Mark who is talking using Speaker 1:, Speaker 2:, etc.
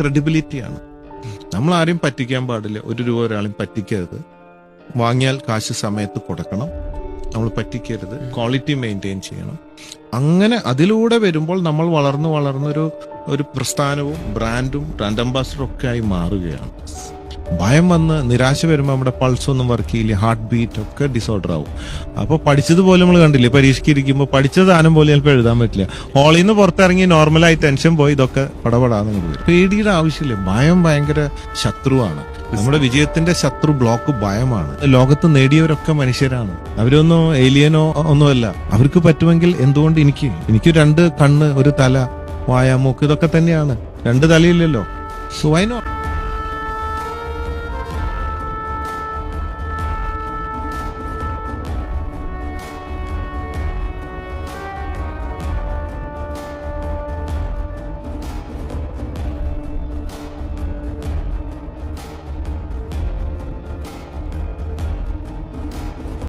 Speaker 1: ക്രെഡിബിലിറ്റിയാണ്. നമ്മൾ ആരെയും പറ്റിക്കാൻ പാടില്ല. 1 രൂപ ഒരാളെയും പറ്റിക്കരുത്. വാങ്ങിയാൽ കാശ് സമയത്ത് കൊടുക്കണം. നമ്മൾ പറ്റിക്കരുത്. ക്വാളിറ്റി മെയിൻറ്റെയിൻ ചെയ്യണം. അങ്ങനെ അതിലൂടെ വരുമ്പോൾ നമ്മൾ വളർന്നൊരു പ്രസ്ഥാനവും ബ്രാൻഡ് അംബാസഡറും ഒക്കെ ആയി മാറുകയാണ്. ഭയം വന്ന് നിരാശ വരുമ്പോൾ നമ്മുടെ പൾസ് ഒന്നും വർക്ക് ചെയ്യില്ല, ഹാർട്ട് ബീറ്റ് ഒക്കെ ഡിസോർഡർ ആവും. അപ്പോൾ പഠിച്ചതുപോലെ നമ്മൾ കണ്ടില്ലേ, പരീക്ഷയ്ക്ക് ഇരിക്കുമ്പോൾ പഠിച്ച സാധനം പോലെ ചിലപ്പോൾ എഴുതാൻ പറ്റില്ല. ഹാളിൽ നിന്ന് പുറത്തിറങ്ങി നോർമലായി ടെൻഷൻ പോയി ഇതൊക്കെ പടപടാന്ന് വരും. പേടിയുടെ ആവശ്യമില്ല. ഭയം ഭയങ്കര ശത്രുവാണ്. നമ്മുടെ വിജയത്തിന്റെ ശത്രു ബ്ലോക്ക് ഭയമാണ്. ലോകത്ത് നേടിയവരൊക്കെ മനുഷ്യരാണ്. അവരൊന്നും ഏലിയനോ ഒന്നുമല്ല. അവർക്ക് പറ്റുമെങ്കിൽ എന്തുകൊണ്ട് എനിക്ക് 2 കണ്ണ്, 1 തല, വായ, മൂക്ക്, ഇതൊക്കെ തന്നെയാണ്. 2 തലയില്ലല്ലോ. So why not?